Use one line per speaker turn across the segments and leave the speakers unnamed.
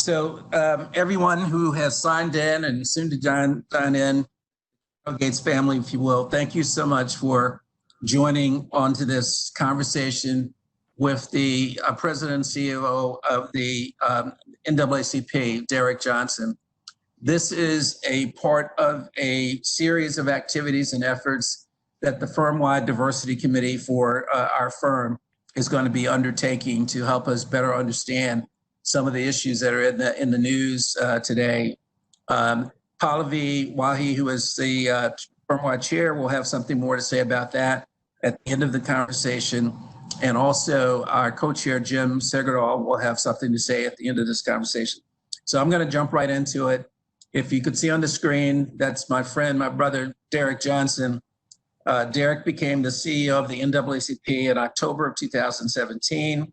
Everyone who has signed in and soon to join in, Gates family, if you will, thank you so much for joining onto this conversation with the President and CEO of the NAACP, Derrick Johnson. This is a part of a series of activities and efforts that the firm-wide diversity committee for our firm is going to be undertaking to help us better understand some of the issues that are in the news today. Pallavi Wahi, who is the firm-wide chair, will have something more to say about that at the end of the conversation. And also our co-chair, Jim Segerdahl, will have something to say at the end of this conversation. So I'm going to jump right into it. If you could see on the screen, that's my friend, my brother, Derrick Johnson. Derrick became the CEO of the NAACP in October of 2017.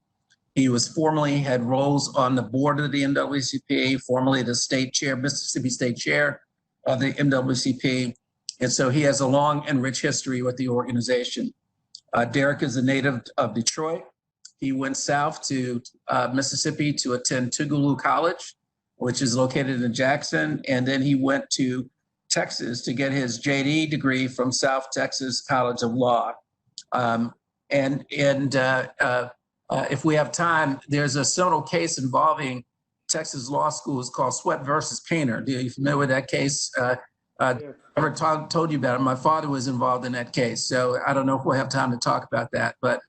He had roles on the board of the NAACP, formerly the state chair, Mississippi State Chair of the NAACP. And so he has a long and rich history with the organization. Derrick is a native of Detroit. He went south to Mississippi to attend Tougaloo College, which is located in Jackson. And then he went to Texas to get his JD degree from South Texas College of Law. If we have time, there's a seminal case involving Texas law schools called Sweat versus Painter. Are you familiar with that case? I never told you about it. My father was involved in that case, so I don't know if we'll have time to talk about that, but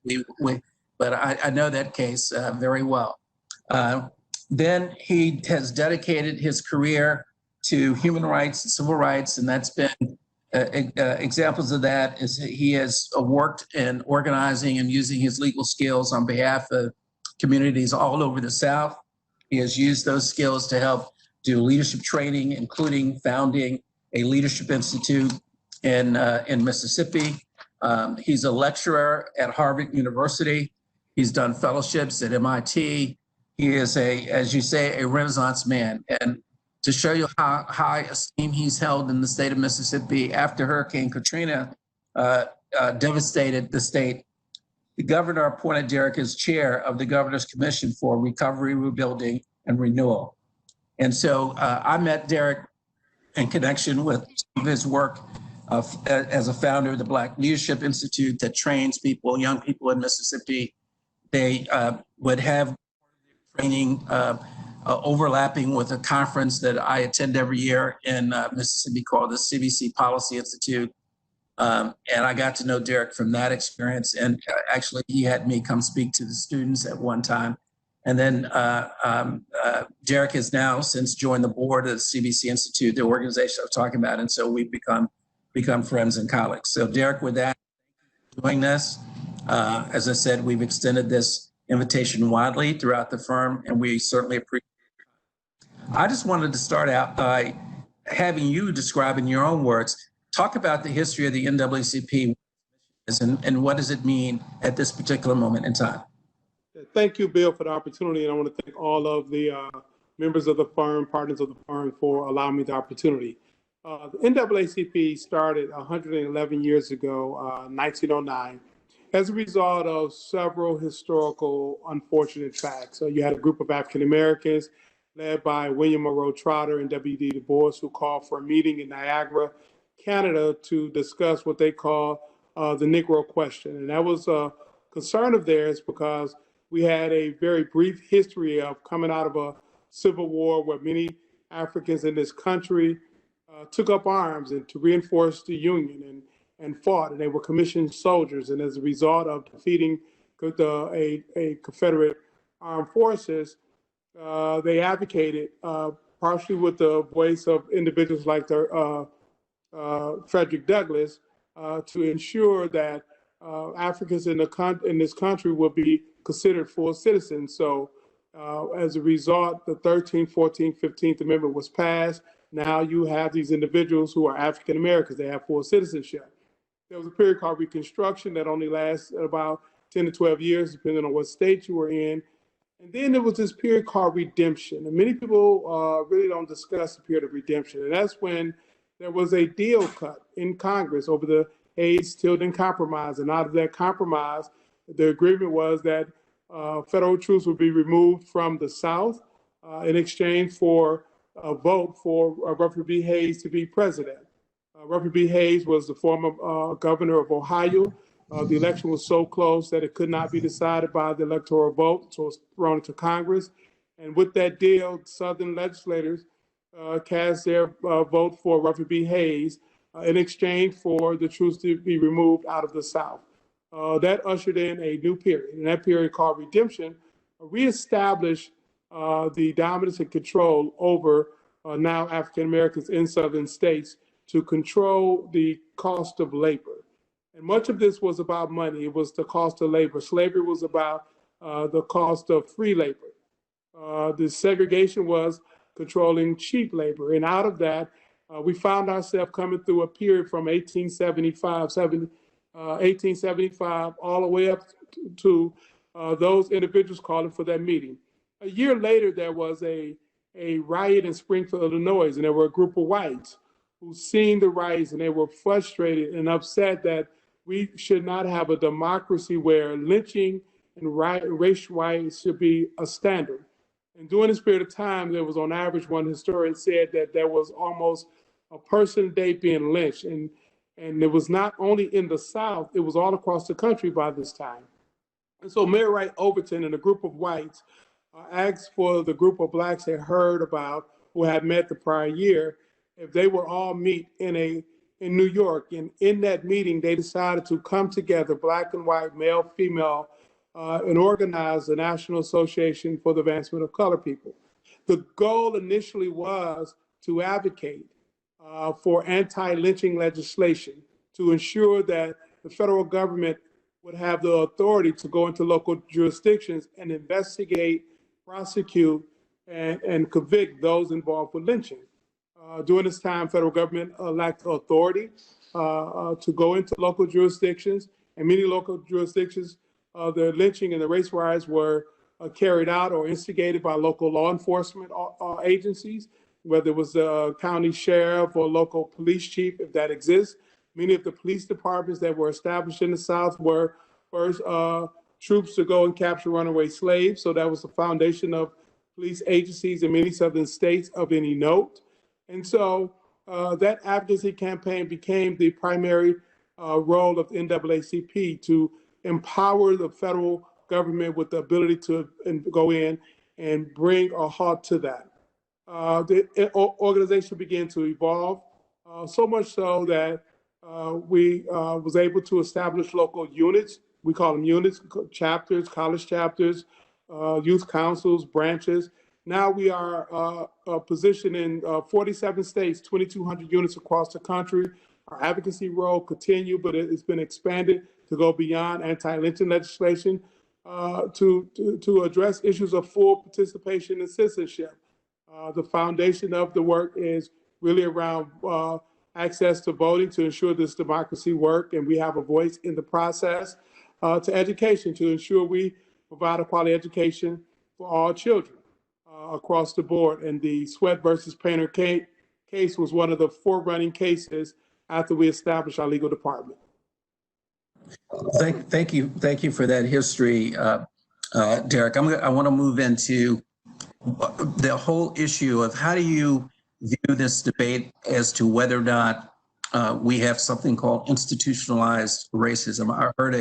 I know that case very well. Then he has dedicated his career to human rights and civil rights, and that's been examples of that is he has worked in organizing and using his legal skills on behalf of communities all over the South. He has used those skills to help do leadership training, including founding a leadership institute in Mississippi. He's a lecturer at Harvard University. He's done fellowships at MIT. He is as you say, a Renaissance man. And to show you how high esteem he's held in the state of Mississippi after Hurricane Katrina devastated the state, the governor appointed Derrick as chair of the Governor's Commission for Recovery, Rebuilding, and Renewal. And so I met Derrick in connection with his work as a founder of the Black Leadership Institute that trains people, young people in Mississippi. They would have training overlapping with a conference that I attend every year in Mississippi called the CBC Policy Institute. And I got to know Derrick from that experience. And actually, he had me come speak to the students at one time. And then Derrick has now since joined the board of the CBC Institute, the organization I was talking about. And so we've become friends and colleagues. So Derrick, with that, doing this, as I said, we've extended this invitation widely throughout the firm, and we certainly appreciate it. I just wanted to start out by having you describe in your own words, talk about the history of the NAACP and what does it mean at this particular moment in time.
Thank you, Bill, for the opportunity. And I want to thank all of the members of the firm, partners of the firm, for allowing me the opportunity. The NAACP started 111 years ago, 1909, as a result of several historical unfortunate facts. So you had a group of African Americans led by William Monroe Trotter and W.D. Du Bois, who called for a meeting in Niagara, Canada, to discuss what they call the Negro question. And that was a concern of theirs because we had a very brief history of coming out of a civil war where many Africans in this country took up arms and to reinforce the Union and fought, and they were commissioned soldiers. And as a result of defeating a Confederate armed forces, they advocated, partially with the voice of individuals like Frederick Douglass, to ensure that Africans in this country would be considered full citizens. So as a result, the 13th, 14th, 15th Amendment was passed. Now you have these individuals who are African Americans. They have full citizenship. There was a period called Reconstruction that only lasted about 10 to 12 years, depending on what state you were in. And then there was this period called Redemption. And many people really don't discuss the period of Redemption. And that's when there was a deal cut in Congress over the Hayes-Tilden Compromise. And out of that compromise, the agreement was that federal troops would be removed from the South in exchange for a vote for Rutherford B. Hayes to be president. Rutherford B. Hayes was the former governor of Ohio. The election was so close that it could not be decided by the electoral vote, so it was thrown into Congress. And with that deal, Southern legislators cast their vote for Rutherford B. Hayes in exchange for the troops to be removed out of the South. That ushered in a new period, and that period called redemption reestablished the dominance and control over now African Americans in Southern states to control the cost of labor. And much of this was about money. It was the cost of labor. Slavery was about the cost of free labor. The segregation was controlling cheap labor. And out of that, we found ourselves coming through a period from 1875 all the way up to those individuals calling for that meeting. A year later, there was a riot in Springfield, Illinois, and there were a group of whites who seen the riots, and they were frustrated and upset that we should not have a democracy where lynching and race riots should be a standard. And during this period of time, there was on average, one historian said that there was almost a person a day being lynched. And it was not only in the South, it was all across the country by this time. And so Mayor Wright Overton and a group of whites asked for the group of blacks they heard about who had met the prior year if they would all meet in New York. And in that meeting, they decided to come together, black and white, male, female, and organize the National Association for the Advancement of Colored People. The goal initially was to advocate for anti-lynching legislation to ensure that the federal government would have the authority to go into local jurisdictions and investigate, prosecute, and convict those involved with lynching. During this time, federal government lacked authority to go into local jurisdictions, and many local jurisdictions, the lynching and the race riots were carried out or instigated by local law enforcement agencies, whether it was the county sheriff or local police chief, if that exists. Many of the police departments that were established in the South were first troops to go and capture runaway slaves. So that was the foundation of police agencies in many Southern states of any note. And so that advocacy campaign became the primary role of the NAACP to empower the federal government with the ability to go in and bring a halt to that. The organization began to evolve, so much so that we was able to establish local units. We call them units, chapters, college chapters, youth councils, branches. Now we are positioned in 47 states, 2,200 units across the country. Our advocacy role continued, but it's been expanded to go beyond anti-lynching legislation to address issues of full participation and citizenship. The foundation of the work is really around access to voting to ensure this democracy work, and we have a voice in the process, to education to ensure we provide a quality education for all children across the board. And the Sweat versus Painter case was one of the forerunning cases after we established our legal department.
Thank you for that history, Derrick. I want to move into the whole issue of how do you view this debate as to whether or not we have something called institutionalized racism. I heard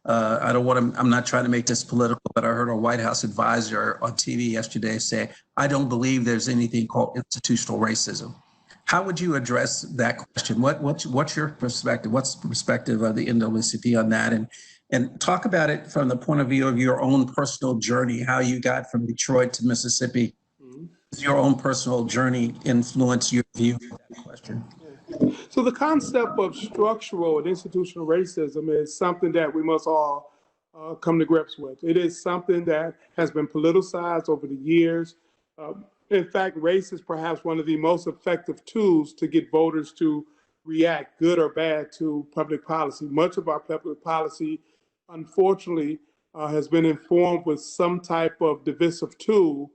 I'm not trying to make this political, but I heard a White House advisor on TV yesterday say, I don't believe there's anything called institutional racism. How would you address that question? What's your perspective? What's the perspective of the NAACP on that? And talk about it from the point of view of your own personal journey, how you got from Detroit to Mississippi. Does your own personal journey influence your view of that question?
So the concept of structural and institutional racism is something that we must all come to grips with. It is something that has been politicized over the years. In fact, race is perhaps one of the most effective tools to get voters to react, good or bad, to public policy. Much of our public policy, unfortunately, has been informed with some type of divisive tool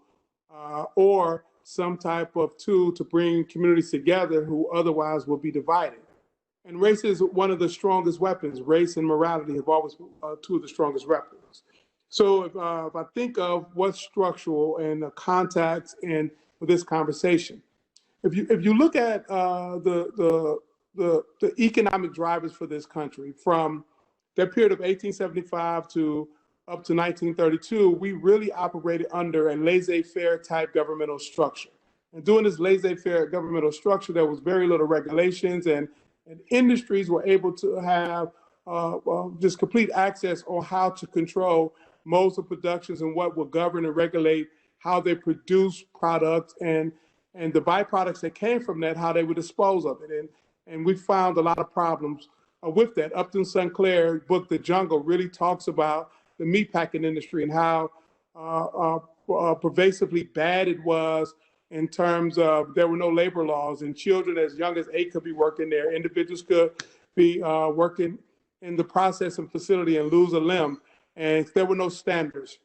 or some type of tool to bring communities together who otherwise will be divided. And race is one of the strongest weapons. Race and morality have always been two of the strongest weapons. So if I think of what's structural and the context in this conversation, if you look at the economic drivers for this country from that period of 1875 to up to 1932, we really operated under a laissez-faire type governmental structure. And during this laissez-faire governmental structure, there was very little regulations, and industries were able to have just complete access on how to control modes of productions and what will govern and regulate how they produce products and the byproducts that came from that, how they would dispose of it. And we found a lot of problems with that. Upton Sinclair's book, The Jungle, really talks about the meatpacking industry and how pervasively bad it was in terms of there were no labor laws, and children as young as 8 could be working there. Individuals could be working in the processing facility and lose a limb, and there were no standards.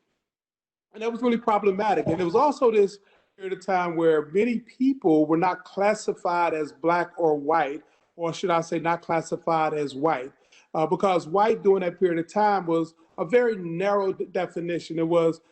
And that was really problematic. And it was also this period of time where many people were not classified as Black or white, or should I say not classified as white, because white during that period of time was a very narrow definition. It was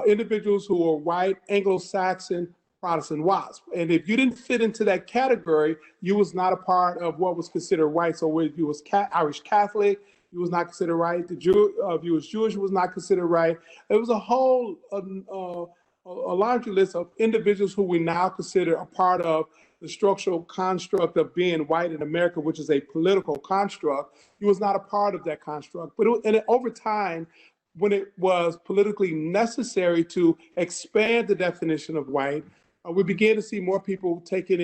individuals who were white, Anglo-Saxon, Protestant WASP. And if you didn't fit into that category, you was not a part of what was considered white. So if you was Irish Catholic, you was not considered right. If you was Jewish, you was not considered right. It was a whole a laundry list of individuals who we now consider a part of the structural construct of being white in America, which is a political construct. He was not a part of that construct. But over time, when it was politically necessary to expand the definition of white, we began to see more people taken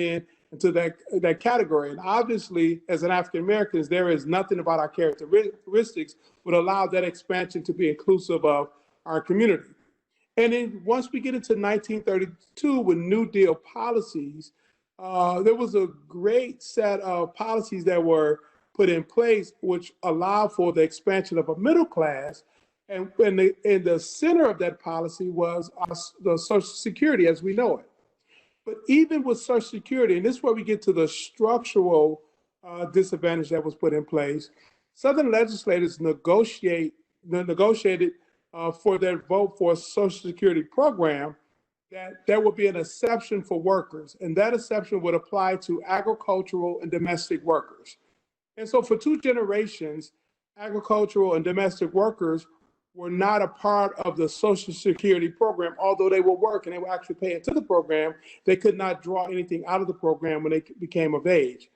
into that category. And obviously, as an African Americans, there is nothing about our characteristics would allow that expansion to be inclusive of our community. And then once we get into 1932 with New Deal policies, there was a great set of policies that were put in place which allowed for the expansion of a middle class. And in the center of that policy was the Social Security as we know it. But even with Social Security, and this is where we get to the structural disadvantage that was put in place, Southern legislators negotiated for their vote for a Social Security program that there would be an exception for workers, and that exception would apply to agricultural and domestic workers. And so for 2 generations, agricultural and domestic workers were not a part of the Social Security program, although they would work and they were actually paying to the program. They could not draw anything out of the program when they became of age.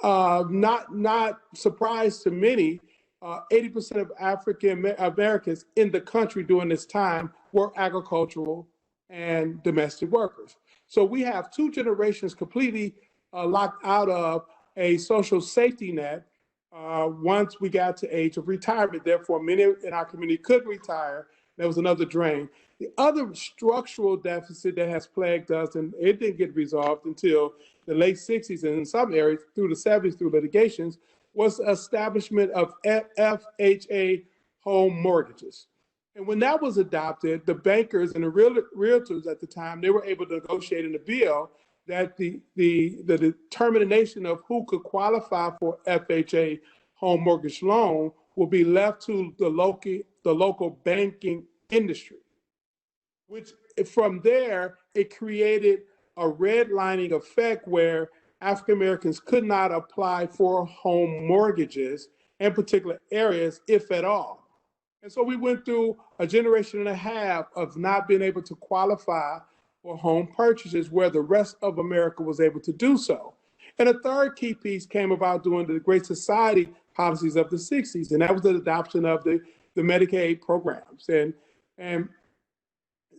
Not surprised to many, 80% of African Americans in the country during this time were agricultural and domestic workers. So we have 2 generations completely locked out of a social safety net once we got to age of retirement. Therefore, many in our community could retire. That was another drain. The other structural deficit that has plagued us, and it didn't get resolved until the late 60s and in some areas through the 70s through litigations, was the establishment of FHA home mortgages. And when that was adopted, the bankers and the realtors at the time, they were able to negotiate in the bill that the determination of who could qualify for FHA home mortgage loan will be left to the local banking industry, which from there, it created a redlining effect where African Americans could not apply for home mortgages in particular areas, if at all. And so we went through a generation and a half of not being able to qualify for home purchases where the rest of America was able to do so. And a third key piece came about during the Great Society policies of the 60s, and that was the adoption of the Medicaid programs. And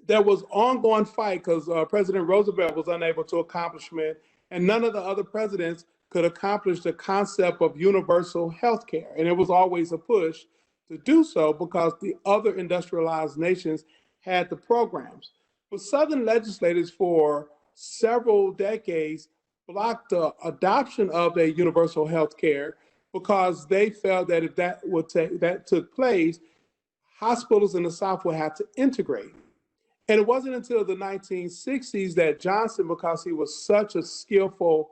there was ongoing fight because President Roosevelt was unable to accomplish it, and none of the other presidents could accomplish the concept of universal health care. And it was always a push to do so because the other industrialized nations had the programs. But Southern legislators for several decades blocked the adoption of a universal health care because they felt that if that took place, hospitals in the South would have to integrate. And it wasn't until the 1960s that Johnson, because he was such a skillful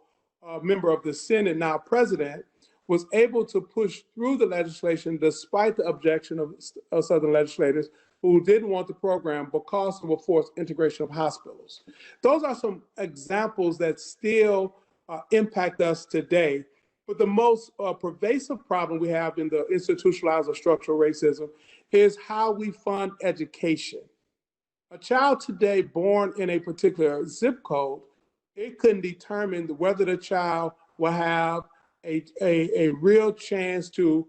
member of the Senate, now president, was able to push through the legislation despite the objection of Southern legislators who didn't want the program because of a forced integration of hospitals. Those are some examples that still impact us today. But the most pervasive problem we have in the institutionalized or structural racism is how we fund education. A child today born in a particular zip code, it couldn't determine whether the child will have a real chance to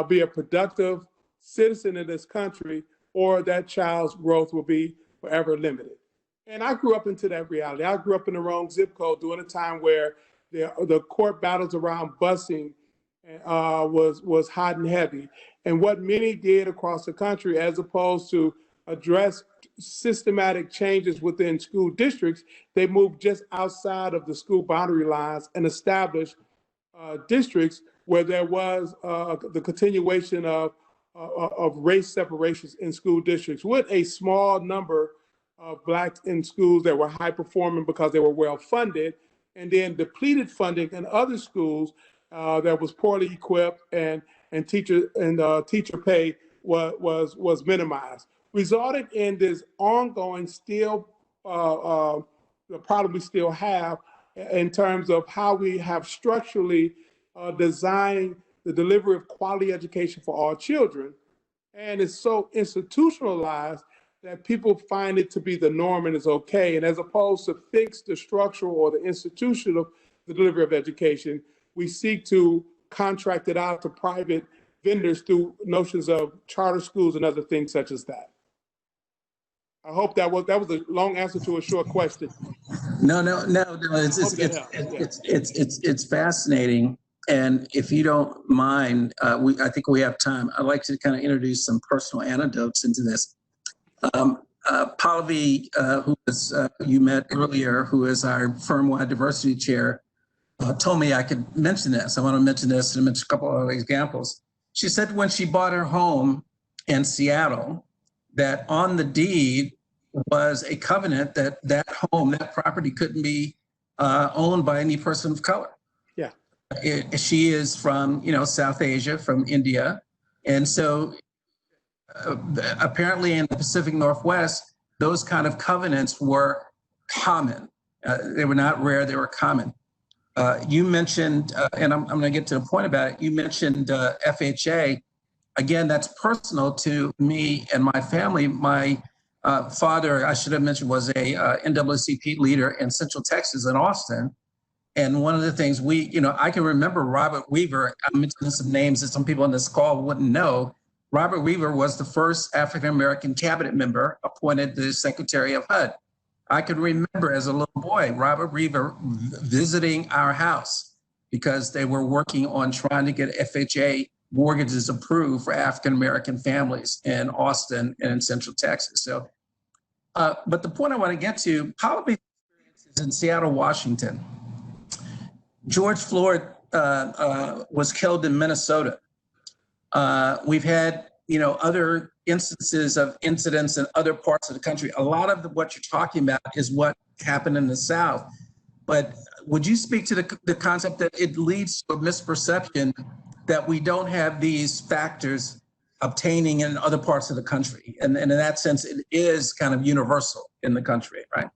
be a productive citizen in this country, or that child's growth will be forever limited. And I grew up into that reality. I grew up in the wrong zip code during a time where the court battles around busing was hot and heavy. And what many did across the country, as opposed to address systematic changes within school districts, they moved just outside of the school boundary lines and established districts where there was the continuation of race separations in school districts, with a small number of Blacks in schools that were high performing because they were well funded, and then depleted funding in other schools that was poorly equipped, and teacher pay was minimized, resulting in this ongoing the problem we still have in terms of how we have structurally designed the delivery of quality education for all children. And it's so institutionalized that people find it to be the norm and it's okay. And as opposed to fix the structural or the institution of the delivery of education, we seek to contract it out to private vendors through notions of charter schools and other things such as that. I hope that was a long answer to a short question.
No. It's fascinating. And if you don't mind, I think we have time. I'd like to kind of introduce some personal anecdotes into this. Pallavi, who was, you met earlier, who is our firm-wide diversity chair, told me I could mention this. I want to mention this and mention a couple of examples. She said when she bought her home in Seattle, that on the deed was a covenant that that property couldn't be owned by any person of color.
Yeah.
She is from, South Asia, from India. And so apparently in the Pacific Northwest, those kind of covenants were common. They were not rare, they were common. You mentioned, and I'm going to get to the point about it, you mentioned FHA. Again, that's personal to me and my family. My father, I should have mentioned, was a NAACP leader in Central Texas in Austin. And one of the things I can remember Robert Weaver. I'm mentioning some names that some people on this call wouldn't know. Robert Weaver was the first African-American cabinet member appointed the Secretary of HUD. I can remember as a little boy, Robert Weaver visiting our house because they were working on trying to get FHA mortgages approved for African-American families in Austin and in Central Texas. So, but the point I want to get to, Pallavi's experience is in Seattle, Washington. George Floyd was killed in Minnesota. We've had, other instances of incidents in other parts of the country. A lot of what you're talking about is what happened in the South. But would you speak to the concept that it leads to a misperception that we don't have these factors obtaining in other parts of the country? And in that sense, it is kind of universal in the country, right?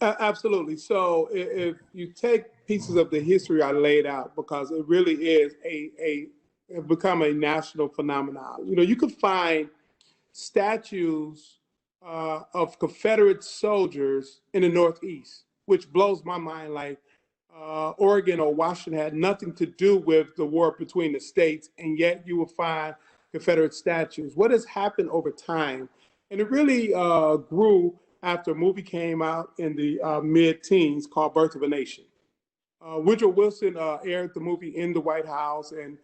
Absolutely. So if you take pieces of the history I laid out, because it really is it become a national phenomenon. You could find statues of Confederate soldiers in the Northeast, which blows my mind. Like Oregon or Washington had nothing to do with the war between the states, and yet you will find Confederate statues. What has happened over time? And it really grew after a movie came out in the mid-teens called Birth of a Nation. Woodrow Wilson aired the movie in the White House and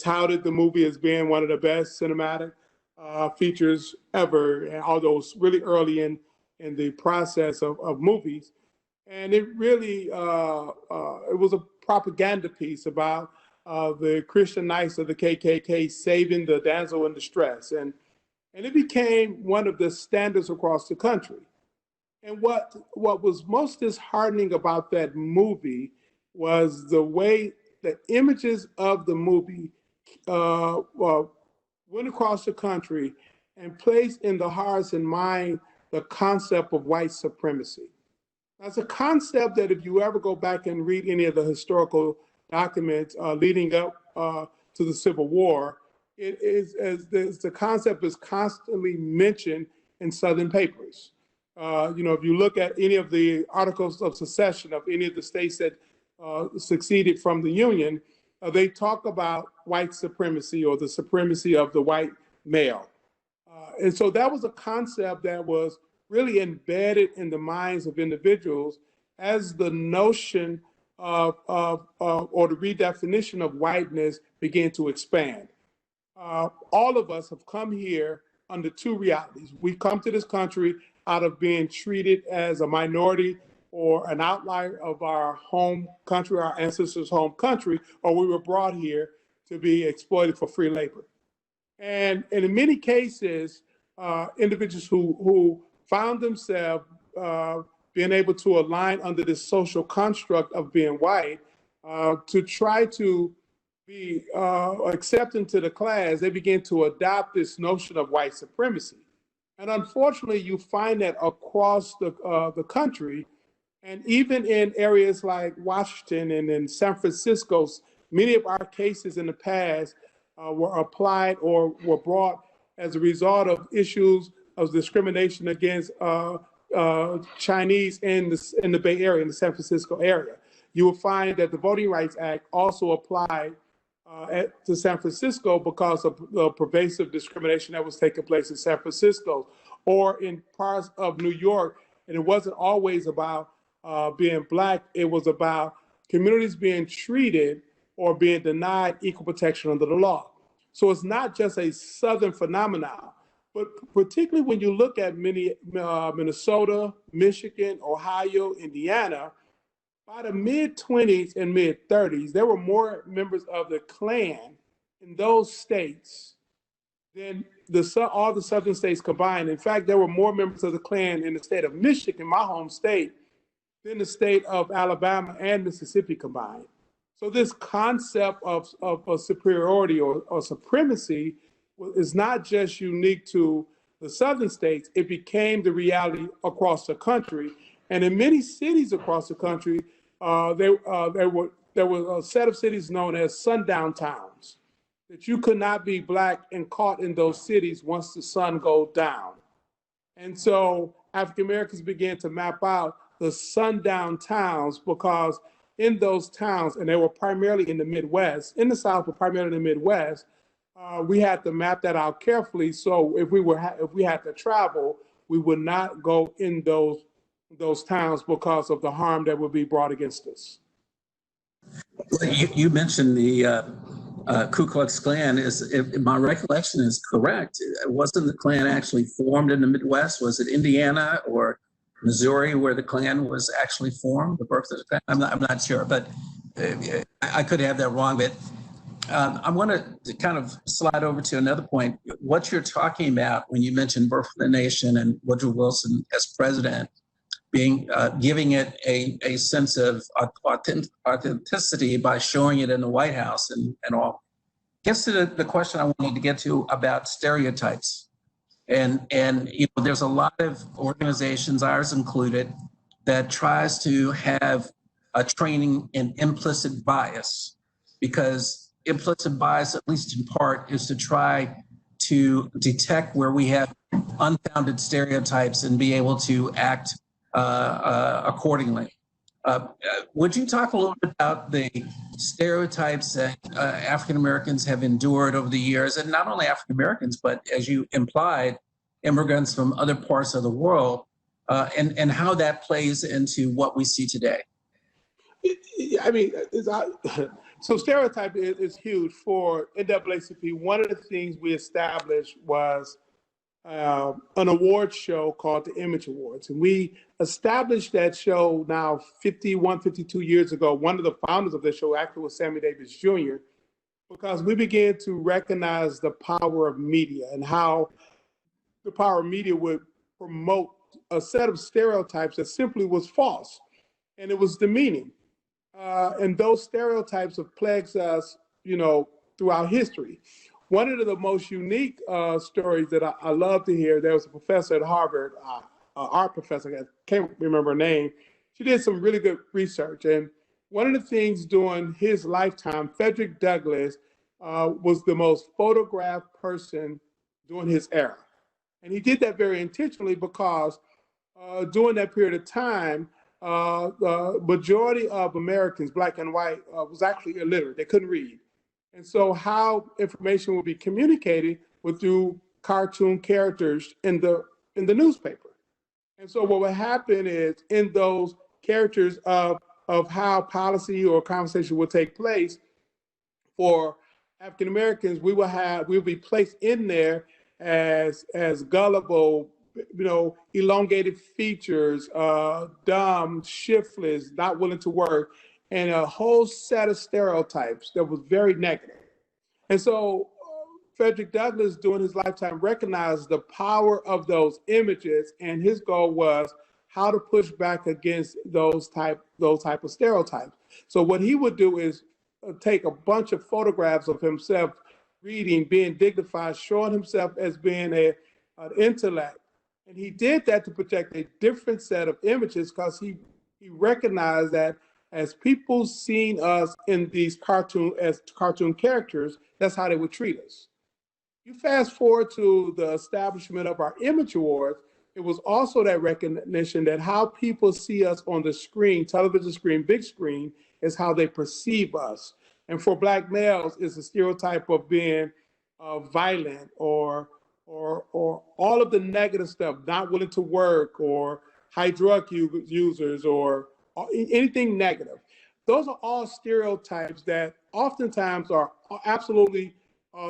touted the movie as being one of the best cinematic features ever, and although it's really early in the process of movies. And it really, it was a propaganda piece about the Christian Knights of the KKK saving the damsel in distress. And it became one of the standards across the country. And what was most disheartening about that movie was the way the images of the movie went across the country and placed in the hearts and mind the concept of white supremacy. That's a concept that if you ever go back and read any of the historical documents leading up to the Civil War, the concept is constantly mentioned in Southern papers. If you look at any of the articles of secession of any of the states that succeeded from the Union, they talk about white supremacy or the supremacy of the white male. And so that was a concept that was really embedded in the minds of individuals as the notion or the redefinition of whiteness began to expand. All of us have come here under two realities. We come to this country out of being treated as a minority or an outlier of our home country, our ancestors' home country, or we were brought here to be exploited for free labor. And in many cases, individuals who found themselves being able to align under this social construct of being white to try to be accepted to the class, they began to adopt this notion of white supremacy. And unfortunately, you find that across the country, and even in areas like Washington and in San Francisco, many of our cases in the past were applied or were brought as a result of issues of discrimination against Chinese in the Bay Area, in the San Francisco area. You will find that the Voting Rights Act also applied to San Francisco because of the pervasive discrimination that was taking place in San Francisco or in parts of New York. And it wasn't always about being Black, it was about communities being treated or being denied equal protection under the law. So it's not just a Southern phenomenon, but particularly when you look at Minnesota, Michigan, Ohio, Indiana, by the mid-20s and mid-30s, there were more members of the Klan in those states than all the Southern states combined. In fact, there were more members of the Klan in the state of Michigan, my home state, than the state of Alabama and Mississippi combined. So this concept of superiority or supremacy is not just unique to the Southern states, it became the reality across the country. And in many cities across the country, there was a set of cities known as sundown towns, that you could not be Black and caught in those cities once the sun goes down. And so African Americans began to map out the sundown towns because in those towns, and they were primarily in the Midwest, in the South, but primarily in the Midwest, we had to map that out carefully. So if we had to travel, we would not go in those towns because of the harm that would be brought against us.
You mentioned the Ku Klux Klan. If my recollection is correct, wasn't the Klan actually formed in the Midwest? Was it Indiana or Missouri where the Klan was actually formed, the birth of the Klan? I'm not sure, but I could have that wrong. But I want to kind of slide over to another point. What you're talking about when you mentioned Birth of the Nation and Woodrow Wilson as president, giving it a sense of authenticity by showing it in the White House and all, gets to the question I wanted to get to about stereotypes. And there's a lot of organizations, ours included, that tries to have a training in implicit bias, because implicit bias, at least in part, is to try to detect where we have unfounded stereotypes and be able to act accordingly. Would you talk a little bit about the stereotypes that African Americans have endured over the years, and not only African Americans, but as you implied, immigrants from other parts of the world, and how that plays into what we see today?
I mean, so stereotype is huge for NAACP. One of the things we established was an award show called the Image Awards. And we established that show now 51, 52 years ago. One of the founders of the show actually was Sammy Davis Jr., because we began to recognize the power of media and how the power of media would promote a set of stereotypes that simply was false and it was demeaning. And those stereotypes have plagued us, throughout history. One of the most unique stories that I love to hear, there was a professor at Harvard, art professor, I can't remember her name. She did some really good research. And one of the things during his lifetime, Frederick Douglass was the most photographed person during his era. And he did that very intentionally because during that period of time, the majority of Americans, black and white, was actually illiterate. They couldn't read. And so how information will be communicated was through cartoon characters in the newspaper. And so what would happen is in those characters of how policy or conversation will take place for African Americans, we'll be placed in there as gullible, elongated features, dumb, shiftless, not willing to work, and a whole set of stereotypes that was very negative. And so Frederick Douglass, during his lifetime, recognized the power of those images, and his goal was how to push back against those type of stereotypes. So what he would do is take a bunch of photographs of himself reading, being dignified, showing himself as being an intellect. And he did that to project a different set of images because he recognized that as people seen us in these cartoon characters, that's how they would treat us. You fast forward to the establishment of our Image Awards, it was also that recognition that how people see us on the screen, television screen, big screen, is how they perceive us. And for Black males, it's a stereotype of being violent or all of the negative stuff, not willing to work, or high drug users, or anything negative. Those are all stereotypes that oftentimes are absolutely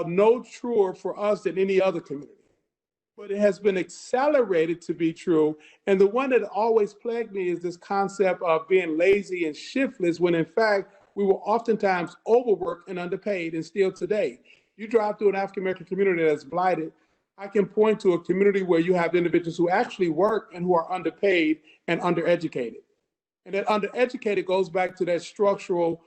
no truer for us than any other community. But it has been accelerated to be true. And the one that always plagued me is this concept of being lazy and shiftless, when in fact, we were oftentimes overworked and underpaid, and still today. You drive through an African-American community that's blighted, I can point to a community where you have individuals who actually work and who are underpaid and undereducated. And that undereducated goes back to that structural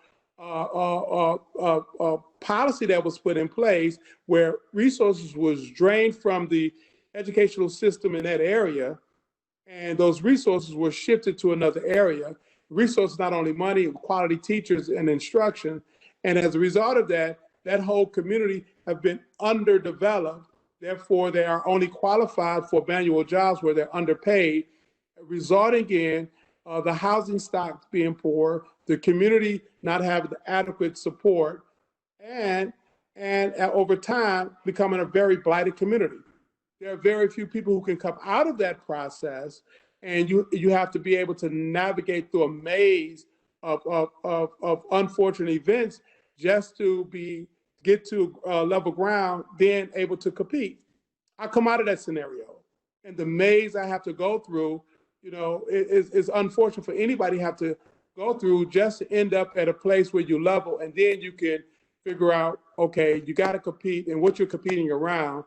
policy that was put in place where resources was drained from the educational system in that area, and those resources were shifted to another area. Resources, not only money, quality teachers and instruction. And as a result of that, that whole community have been underdeveloped. Therefore, they are only qualified for manual jobs where they're underpaid, resulting in the housing stock being poor, the community not having the adequate support, and over time becoming a very blighted community. There are very few people who can come out of that process, and you have to be able to navigate through a maze of unfortunate events just to get to level ground, then able to compete. I come out of that scenario, and the maze I have to go through, is unfortunate for anybody to have to go through just to end up at a place where you level, and then you can figure out, okay, you got to compete and what you're competing around.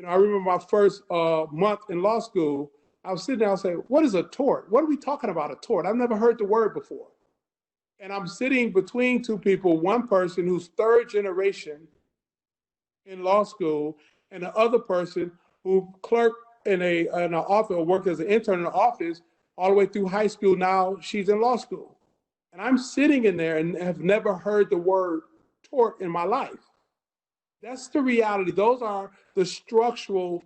I remember my first month in law school, I was sitting there, I was saying, what is a tort? What are we talking about, a tort? I've never heard the word before. And I'm sitting between two people, one person who's third generation in law school, and the other person who clerked in an office or worked as an intern in the office all the way through high school. Now she's in law school. And I'm sitting in there and have never heard the word tort in my life. That's the reality. Those are the structural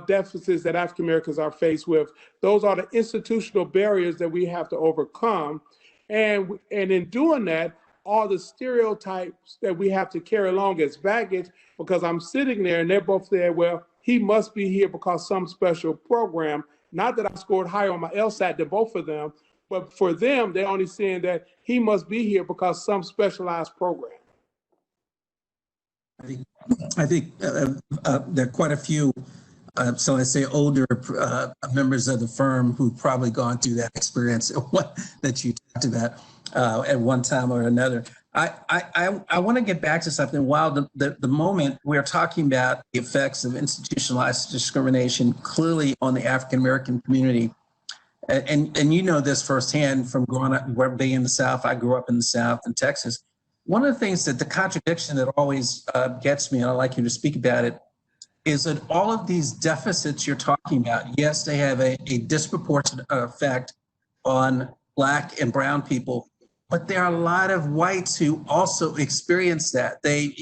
deficits that African Americans are faced with. Those are the institutional barriers that we have to overcome. And in doing that, all the stereotypes that we have to carry along as baggage, because I'm sitting there and they're both there, well, he must be here because some special program, not that I scored higher on my LSAT than both of them, but for them, they're only saying that he must be here because some specialized program.
I think there are quite a few, so I say older members of the firm who've probably gone through that experience that you talked about at one time or another. I want to get back to something. While the moment we're talking about the effects of institutionalized discrimination clearly on the African-American community, and you know this firsthand from growing up, being in the South. I grew up in the South in Texas. one of the things that the contradiction that always gets me, and I'd like you to speak about it, is that all of these deficits you're talking about, yes, they have a disproportionate effect on Black and brown people, but there are a lot of whites who also experience that. They,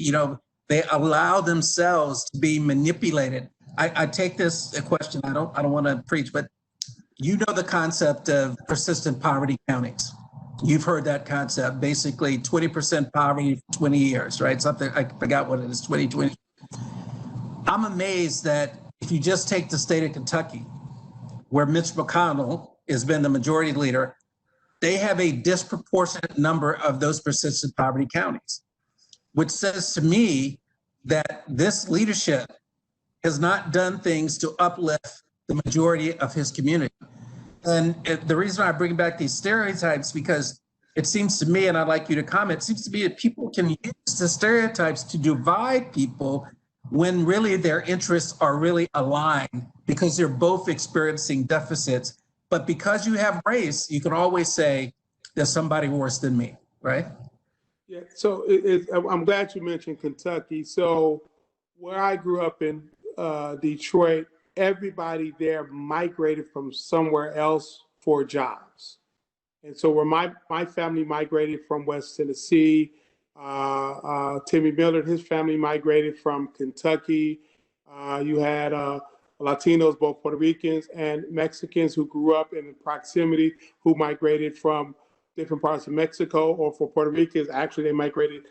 they allow themselves to be manipulated. I take this a question, I don't want to preach, but you know the concept of persistent poverty counties. You've heard that concept, basically 20% poverty for 20 years, right? Something, I forgot what it is, 2020. I'm amazed that if you just take the state of Kentucky, where Mitch McConnell has been the majority leader, they have a disproportionate number of those persistent poverty counties, which says to me that this leadership has not done things to uplift the majority of his community. And the reason I bring back these stereotypes, because it seems to me, and I'd like you to comment, it seems to me that people can use the stereotypes to divide people when really their interests are really aligned, because they're both experiencing deficits. But because you have race, you can always say there's somebody worse than me, right?
Yeah, so I'm glad you mentioned Kentucky. So where I grew up in Detroit, everybody there migrated from somewhere else for jobs. And so where my family migrated from West Tennessee, Timmy Miller, his family migrated from Kentucky. You had Latinos, both Puerto Ricans and Mexicans who grew up in proximity, who migrated from different parts of Mexico, or for Puerto Ricans, actually they migrated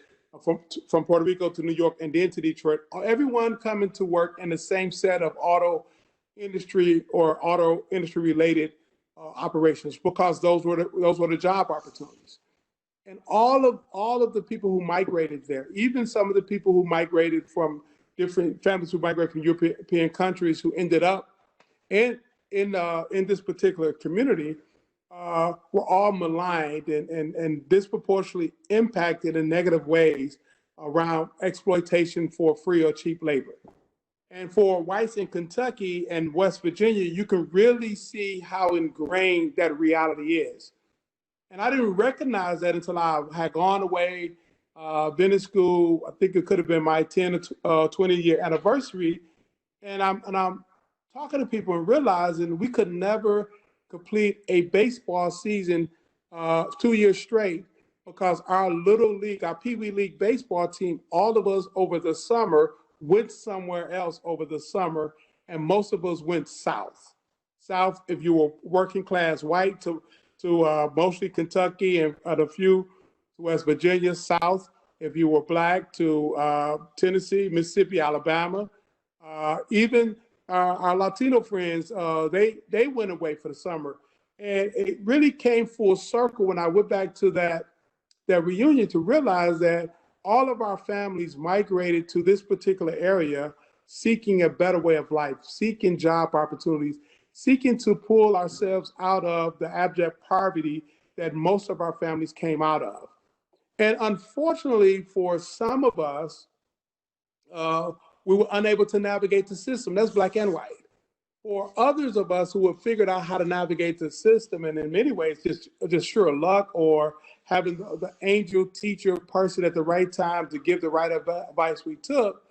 from Puerto Rico to New York and then to Detroit. Everyone coming to work in the same set of auto industry or auto industry related operations, because those were the job opportunities. And all of the people who migrated there, even some of the people who migrated from different families who migrated from European countries, who ended up in this particular community, were all maligned and disproportionately impacted in negative ways around exploitation for free or cheap labor. And for whites in Kentucky and West Virginia, you can really see how ingrained that reality is. And I didn't recognize that until I had gone away, been in school. I think it could have been my 10 or 20-year anniversary. And I'm talking to people and realizing we could never complete a baseball season 2 years straight, because our little league, our Pee Wee League baseball team, all of us over the summer went somewhere else over the summer, and most of us went south. South, if you were working class white, to mostly Kentucky and a few to West Virginia. South, if you were Black, to Tennessee, Mississippi, Alabama. Even our Latino friends, they went away for the summer. And it really came full circle when I went back to that reunion to realize that all of our families migrated to this particular area seeking a better way of life, seeking job opportunities, seeking to pull ourselves out of the abject poverty that most of our families came out of. And unfortunately, for some of us, we were unable to navigate the system. That's Black and white. For others of us who have figured out how to navigate the system, and in many ways, just sure luck or having the angel teacher person at the right time to give the right advice we took,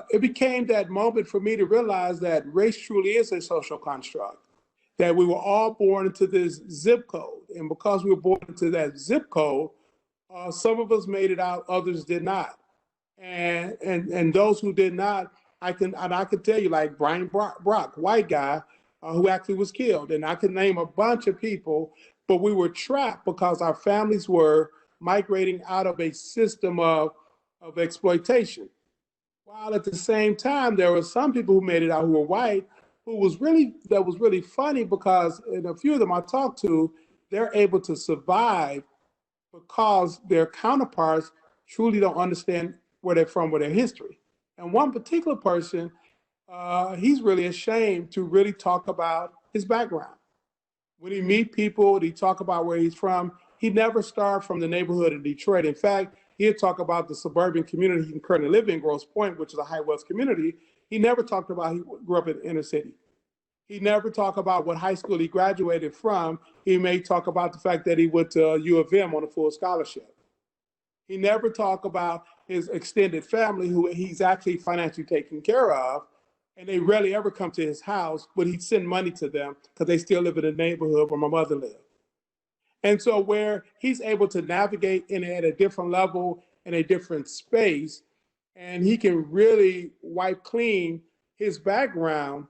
it became that moment for me to realize that race truly is a social construct, that we were all born into this zip code. And because we were born into that zip code, some of us made it out, others did not. And those who did not, I can tell you, like Brian Brock, white guy, who actually was killed. And I can name a bunch of people, but we were trapped because our families were migrating out of a system of exploitation. While at the same time, there were some people who made it out who were white, that was really funny, because in a few of them I talked to, they're able to survive because their counterparts truly don't understand where they're from, with their history. And one particular person, he's really ashamed to really talk about his background. When he meet people, he talk about where he's from. He never started from the neighborhood in Detroit. In fact, he'd talk about the suburban community he currently lives in, Grosse Pointe, which is a high wealth community. He never talked about he grew up in the inner city. He never talked about what high school he graduated from. He may talk about the fact that he went to U of M on a full scholarship. He never talked about his extended family, who he's actually financially taking care of, and they rarely ever come to his house, but he'd send money to them because they still live in the neighborhood where my mother lived. And so where he's able to navigate in at a different level, in a different space, and he can really wipe clean his background,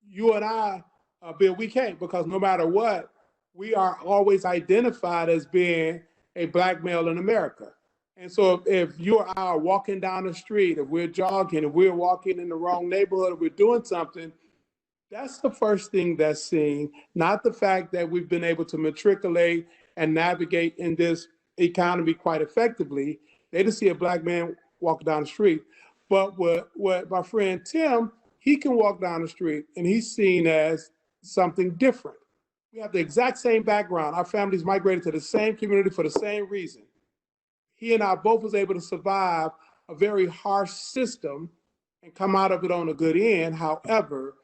you and I, Bill, we can't, because no matter what, we are always identified as being a Black male in America. And so if you or I are walking down the street, if we're jogging, if we're walking in the wrong neighborhood, if we're doing something, that's the first thing that's seen, not the fact that we've been able to matriculate and navigate in this economy quite effectively. They just see a Black man walk down the street. But what my friend Tim, he can walk down the street and he's seen as something different. We have the exact same background. Our families migrated to the same community for the same reason. He and I both was able to survive a very harsh system and come out of it on a good end. However,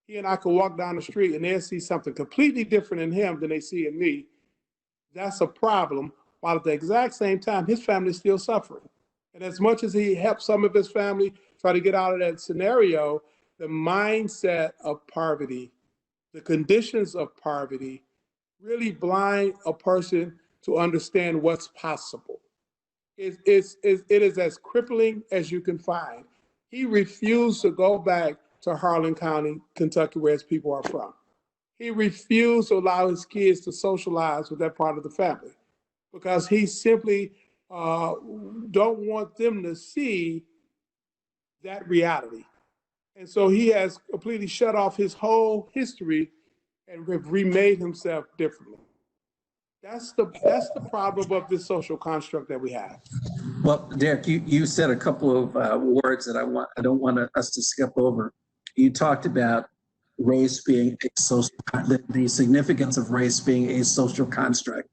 he and I could walk down the street and they'll see something completely different in him than they see in me. That's a problem. While at the exact same time, his family is still suffering. And as much as he helped some of his family try to get out of that scenario, the mindset of poverty, the conditions of poverty, really blind a person to understand what's possible. It is as crippling as you can find. He refused to go back to Harlan County, Kentucky, where his people are from. He refused to allow his kids to socialize with that part of the family because he simply don't want them to see that reality. And so he has completely shut off his whole history and remade himself differently. That's the problem of this social construct that we have.
Well, Derrick, you said a couple of words that I don't want us to skip over. You talked about race being a social, the significance of race being a social construct.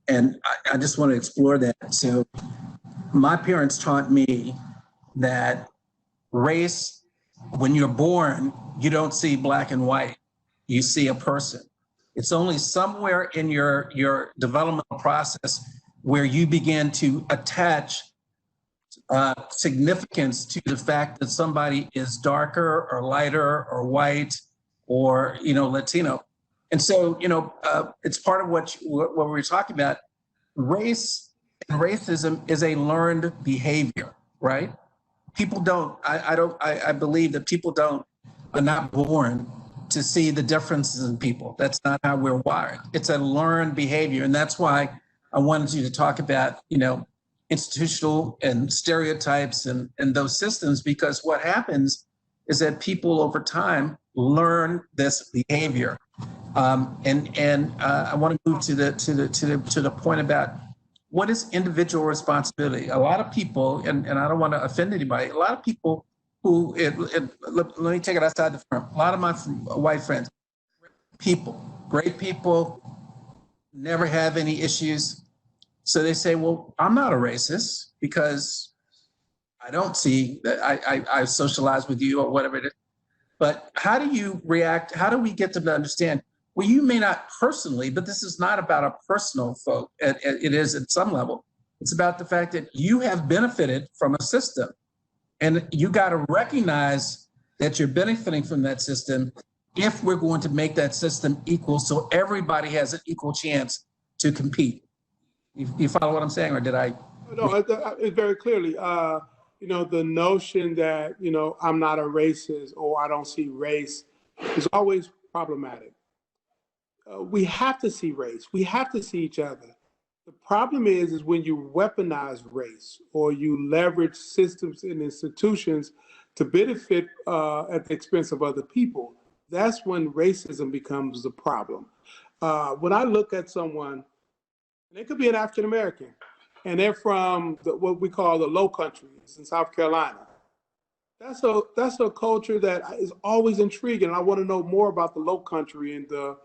And I just want to explore that. So my parents taught me that race, when you're born, you don't see black and white, you see a person. It's only somewhere in your developmental process where you begin to attach significance to the fact that somebody is darker or lighter or white or, Latino. And so, it's part of what we were talking about. Race and racism is a learned behavior, right? People don't, I believe that people are not born to see the differences in people. That's not how we're wired. It's a learned behavior. And that's why I wanted you to talk about, institutional and stereotypes and those systems, because what happens is that people over time learn this behavior. I want to move to the point about what is individual responsibility. A lot of people, and I don't want to offend anybody, a lot of people who, let me take it outside the firm. A lot of my white friends, great people, never have any issues. So they say, well, I'm not a racist because I don't see that I socialize with you or whatever it is. But how do you react? How do we get them to understand? Well, you may not personally, but this is not about a personal folk. It is at some level. It's about the fact that you have benefited from a system. And you got to recognize that you're benefiting from that system if we're going to make that system equal so everybody has an equal chance to compete. You follow what I'm saying, or did I?
No, it's very clearly. The notion that, I'm not a racist or I don't see race is always problematic. We have to see race. We have to see each other. The problem is when you weaponize race or you leverage systems and institutions to benefit at the expense of other people. That's when racism becomes the problem. When I look at someone, and it could be an African American, and they're from what we call the Low Countries in South Carolina. That's a culture that is always intriguing. And I want to know more about the Low Country and the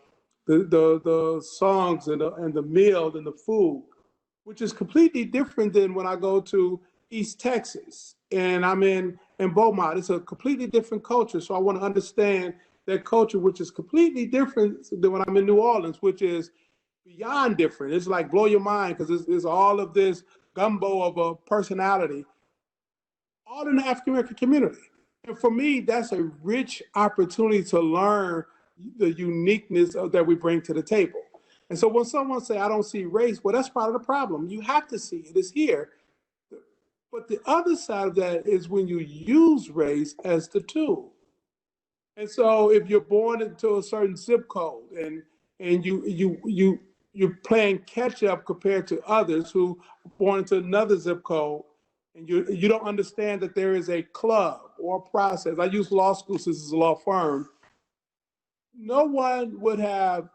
songs and the meal and the food, which is completely different than when I go to East Texas and I'm in Beaumont. It's a completely different culture. So I want to understand that culture, which is completely different than when I'm in New Orleans, which is beyond different. It's like blow your mind because it's all of this gumbo of a personality, all in the African American community. And for me, that's a rich opportunity to learn the uniqueness that we bring to the table. And so when someone say, I don't see race, well, that's part of the problem. You have to see it. It's here. But the other side of that is when you use race as the tool. And so if you're born into a certain zip code and you're playing catch up compared to others who are born into another zip code, and you don't understand that there is a club or a process. I use law school since it's a law firm. No one would have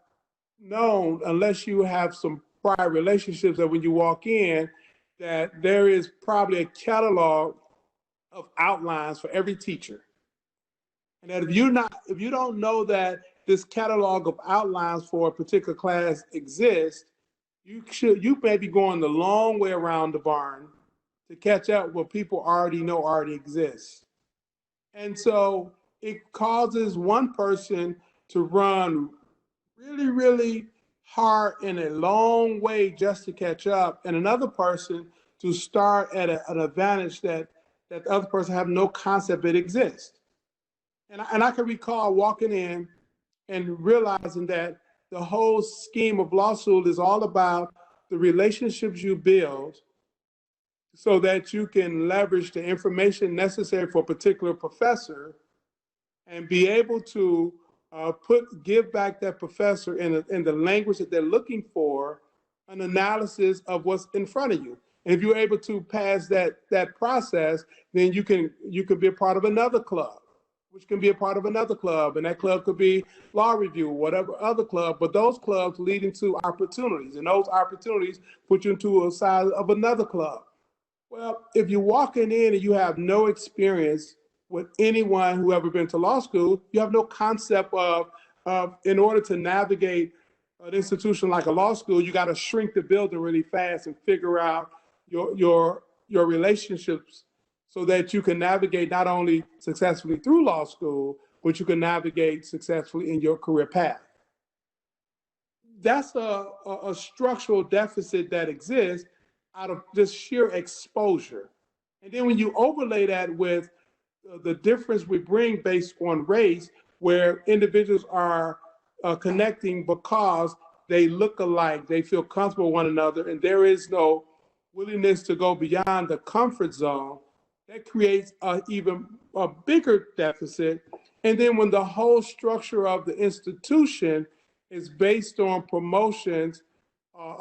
known unless you have some prior relationships that when you walk in, that there is probably a catalog of outlines for every teacher. And that if you don't know that this catalog of outlines for a particular class exists, you may be going the long way around the barn to catch up what people already exists. And so it causes one person to run really, really hard in a long way just to catch up, and another person to start at an advantage that the other person have no concept it exists. And I can recall walking in and realizing that the whole scheme of law school is all about the relationships you build so that you can leverage the information necessary for a particular professor and be able to give back that professor in the language that they're looking for, an analysis of what's in front of you. And if you're able to pass that process, then you can be a part of another club, which can be a part of another club. And that club could be law review, whatever other club, but those clubs lead into opportunities, and those opportunities put you into a side of another club. Well, if you're walking in and you have no experience with anyone who ever been to law school, you have no concept of in order to navigate an institution like a law school, you got to shrink the building really fast and figure out your relationships so that you can navigate not only successfully through law school, but you can navigate successfully in your career path. That's a structural deficit that exists out of just sheer exposure. And then when you overlay that with the difference we bring based on race, where individuals are connecting because they look alike, they feel comfortable with one another, and there is no willingness to go beyond the comfort zone, that creates even a bigger deficit. And then when the whole structure of the institution is based on promotions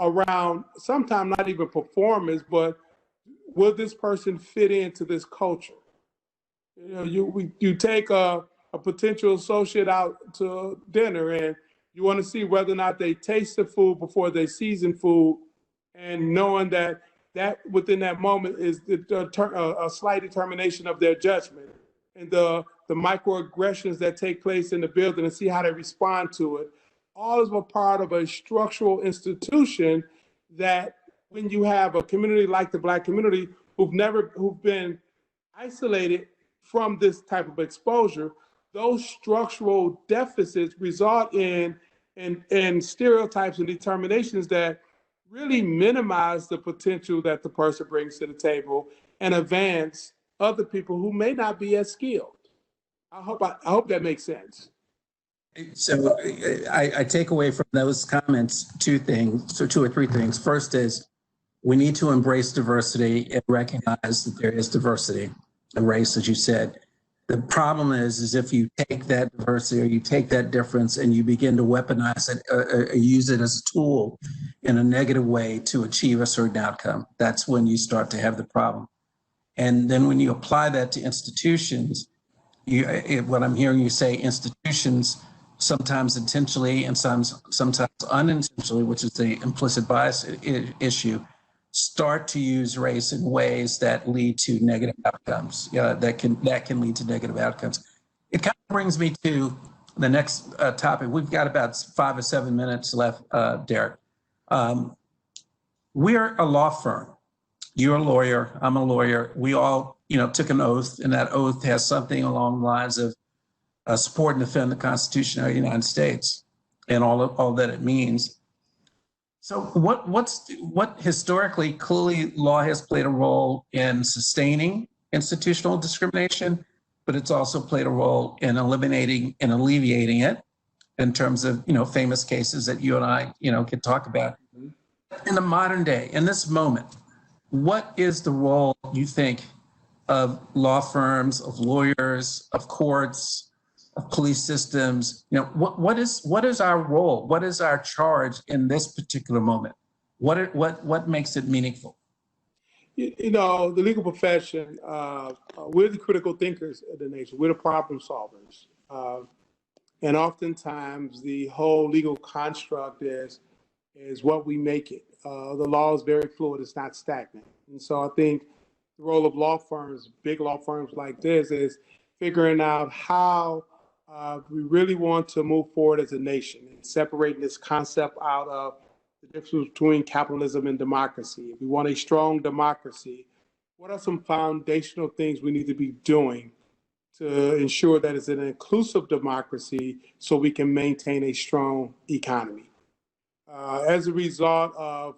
around sometimes not even performance, but will this person fit into this culture? You take a potential associate out to dinner and you want to see whether or not they taste the food before they season food, and knowing that within that moment is a slight determination of their judgment and the microaggressions that take place in the building and see how they respond to it. All is a part of a structural institution that when you have a community like the Black community who've been isolated from this type of exposure, those structural deficits result in stereotypes and determinations that really minimize the potential that the person brings to the table and advance other people who may not be as skilled. I hope that makes sense.
So I take away from those comments two or three things. First is we need to embrace diversity and recognize that there is diversity in race, as you said. The problem is if you take that diversity or you take that difference and you begin to weaponize it, or use it as a tool in a negative way to achieve a certain outcome, that's when you start to have the problem. And then when you apply that to institutions, what I'm hearing you say, institutions, sometimes intentionally and sometimes unintentionally, which is the implicit bias issue, start to use race in ways that lead to negative outcomes. That can lead to negative outcomes. It kind of brings me to the next topic. We've got about 5 or 7 minutes left, Derrick. We're a law firm. You're a lawyer. I'm a lawyer. We all, took an oath, and that oath has something along the lines of support and defend the Constitution of the United States and all that it means. So what historically, clearly law has played a role in sustaining institutional discrimination, but it's also played a role in eliminating and alleviating it in terms of, famous cases that you and I, can talk about. In the modern day, in this moment, what is the role you think of law firms, of lawyers, of courts, of police systems? What is our role? What is our charge in this particular moment? What makes it meaningful?
The legal profession, we're the critical thinkers of the nation. We're the problem solvers. And oftentimes the whole legal construct is what we make it. The law is very fluid, it's not stagnant. And so I think the role of law firms, big law firms like this, is figuring out how we really want to move forward as a nation and separating this concept out of the difference between capitalism and democracy. If we want a strong democracy, what are some foundational things we need to be doing to ensure that it's an inclusive democracy so we can maintain a strong economy? As a result of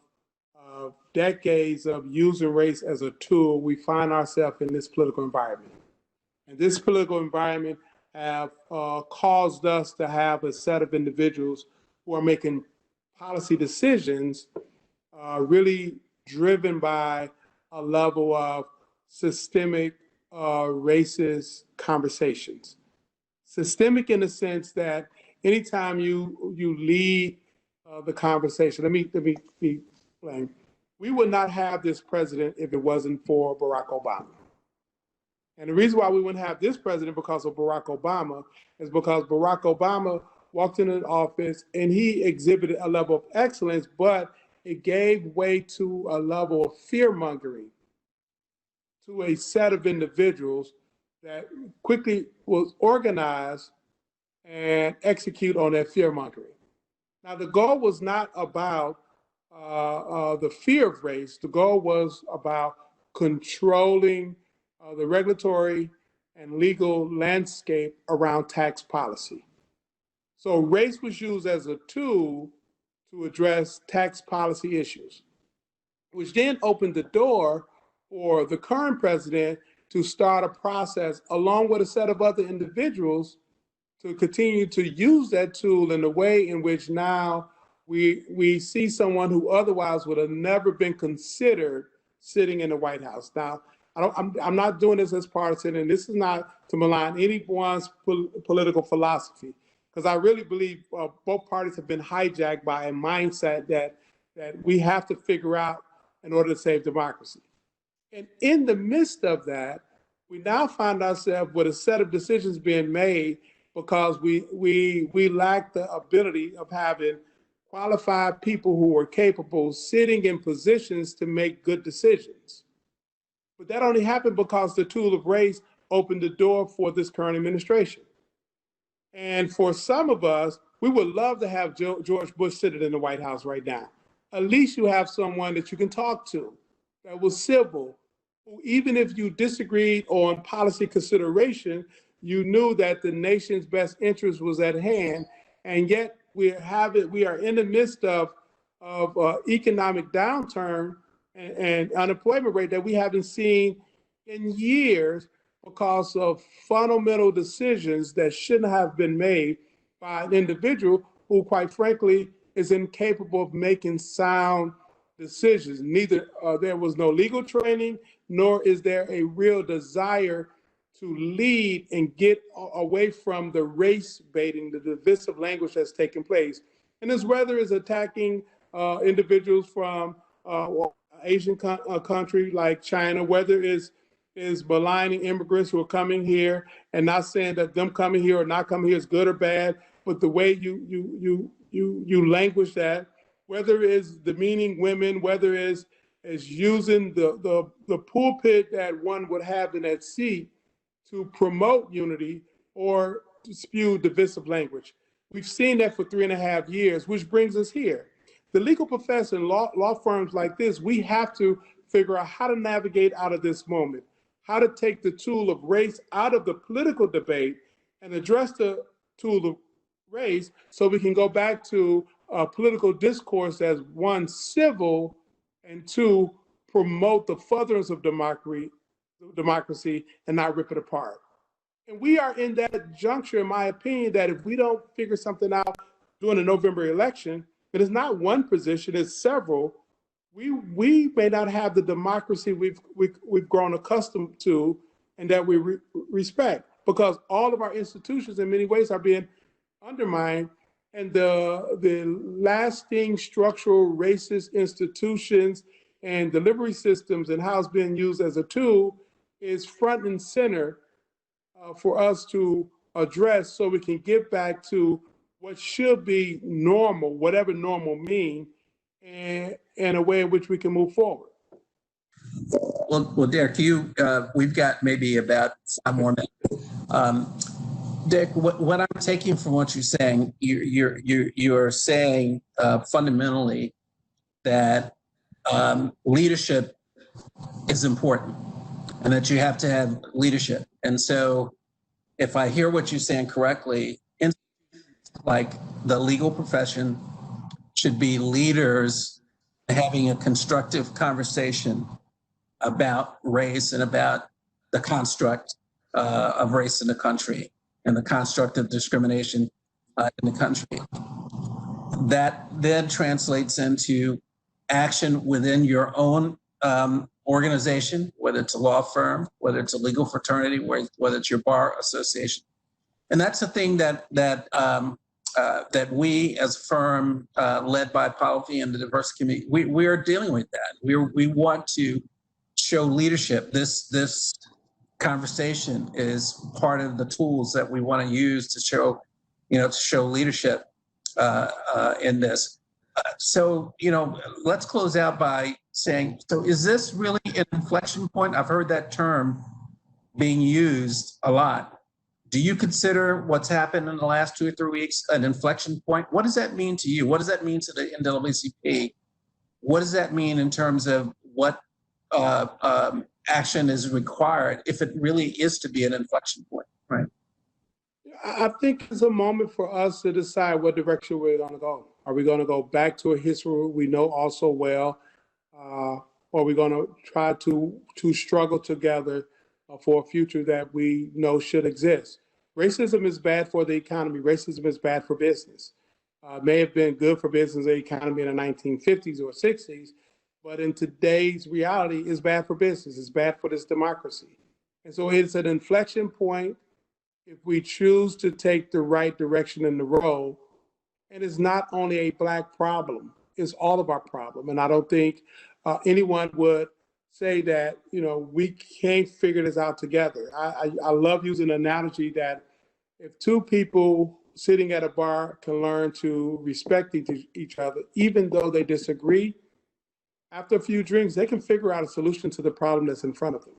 decades of using race as a tool, we find ourselves in this political environment. And this political environment have caused us to have a set of individuals who are making policy decisions really driven by a level of systemic racist conversations. Systemic in the sense that anytime you lead the conversation, let me be plain. We would not have this president if it wasn't for Barack Obama. And the reason why we wouldn't have this president because of Barack Obama is because Barack Obama walked into the office and he exhibited a level of excellence, but it gave way to a level of fear-mongering to a set of individuals that quickly was organized and execute on that fear-mongering. Now, the goal was not about the fear of race. The goal was about controlling the regulatory and legal landscape around tax policy. So race was used as a tool to address tax policy issues, which then opened the door for the current president to start a process along with a set of other individuals to continue to use that tool in a way in which now we see someone who otherwise would have never been considered sitting in the White House. Now, I'm not doing this as partisan, and this is not to malign anyone's political philosophy, because I really believe both parties have been hijacked by a mindset that we have to figure out in order to save democracy. And in the midst of that, we now find ourselves with a set of decisions being made because we lack the ability of having qualified people who are capable sitting in positions to make good decisions. But that only happened because the tool of race opened the door for this current administration. And for some of us, we would love to have George Bush sitting in the White House right now. At least you have someone that you can talk to that was civil, who, even if you disagreed on policy consideration, you knew that the nation's best interest was at hand. And yet we are in the midst of economic downturn and unemployment rate that we haven't seen in years because of fundamental decisions that shouldn't have been made by an individual who, quite frankly, is incapable of making sound decisions. Neither there was no legal training, nor is there a real desire to lead and get away from the race baiting, the divisive language that's taking place. And this whether is attacking individuals from Asian country like China, whether is maligning immigrants who are coming here and not saying that them coming here or not coming here is good or bad, but the way you language that, whether it's demeaning women, whether it's using the pulpit that one would have in that seat to promote unity or to spew divisive language. We've seen that for 3.5 years, which brings us here. The legal profession, law firms like this, we have to figure out how to navigate out of this moment, how to take the tool of race out of the political debate and address the tool of race so we can go back to political discourse as one, civil, and two, promote the furtherance of democracy and not rip it apart. And we are in that juncture, in my opinion, that if we don't figure something out during the November election, it is not one position, it's several. We may not have the democracy we've grown accustomed to and that we respect, because all of our institutions in many ways are being undermined, and the lasting structural racist institutions and delivery systems and how it's being used as a tool is front and center for us to address, so we can get back to what should be normal, whatever normal means, and in a way in which we can move forward.
Well, Derrick, we've got maybe about 5 more minutes. Derrick, what I'm taking from what you're saying, you're saying fundamentally that leadership is important, and that you have to have leadership. And so, if I hear what you're saying correctly, like the legal profession should be leaders having a constructive conversation about race and about the construct of race in the country and the construct of discrimination in the country. That then translates into action within your own organization, whether it's a law firm, whether it's a legal fraternity, whether it's your bar association. And that's the thing that we as a firm led by Policy and the diversity committee, we are dealing with that. We want to show leadership. This conversation is part of the tools that we want to use to show leadership in this. So let's close out by saying, so is this really an inflection point? I've heard that term being used a lot. Do you consider what's happened in the last 2 or 3 weeks an inflection point? What does that mean to you? What does that mean to the NAACP? What does that mean in terms of what action is required if it really is to be an inflection point, right?
I think it's a moment for us to decide what direction we're going to go. Are we going to go back to a history we know all so well, or are we going to try to struggle together for a future that we know should exist? Racism is bad for the economy. Racism is bad for business. May have been good for business and economy in the 1950s or 60s, but in today's reality, it's bad for business. It's bad for this democracy. And so it's an inflection point if we choose to take the right direction in the road. And it's not only a Black problem, it's all of our problem. And I don't think anyone would say that, we can't figure this out together. I love using the analogy that if 2 people sitting at a bar can learn to respect each other, even though they disagree, after a few drinks, they can figure out a solution to the problem that's in front of them.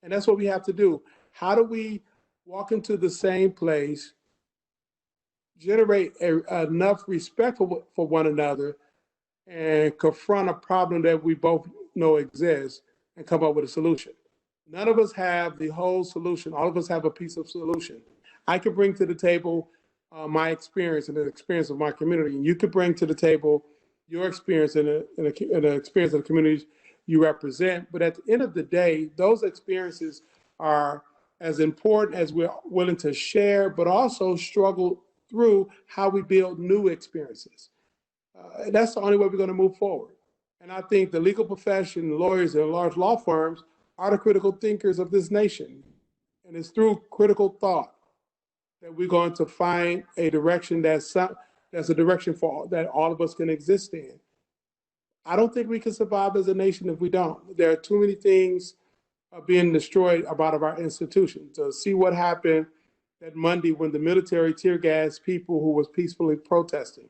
And that's what we have to do. How do we walk into the same place, generate enough respect for one another, and confront a problem that we both know exists and come up with a solution? None of us have the whole solution. All of us have a piece of solution. I could bring to the table my experience and the experience of my community, and you could bring to the table your experience and the experience of the communities you represent. But at the end of the day, those experiences are as important as we're willing to share, but also struggle through how we build new experiences. That's the only way we're going to move forward. And I think the legal profession, lawyers, and large law firms are the critical thinkers of this nation. And it's through critical thought that we're going to find a direction that's a direction that all of us can exist in. I don't think we can survive as a nation if we don't. There are too many things being destroyed about our institutions. To see what happened that Monday when the military tear gassed people who was peacefully protesting.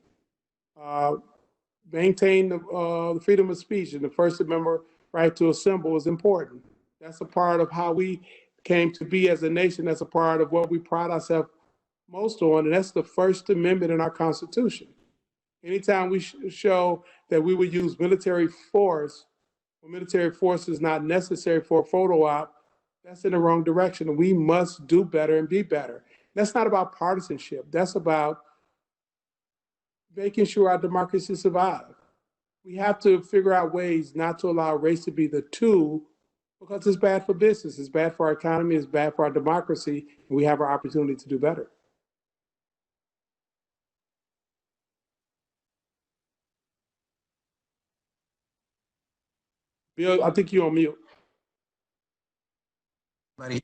Maintain the freedom of speech and the First Amendment right to assemble is important. That's a part of how we came to be as a nation. That's a part of what we pride ourselves most on, and that's the First Amendment in our Constitution. Anytime we show that we would use military force, when military force is not necessary for a photo op, that's in the wrong direction. We must do better and be better. That's not about partisanship. That's about making sure our democracy survives. We have to figure out ways not to allow race to be the tool because it's bad for business, it's bad for our economy, it's bad for our democracy, and we have our opportunity to do better. Bill, I think you're on mute.
Buddy.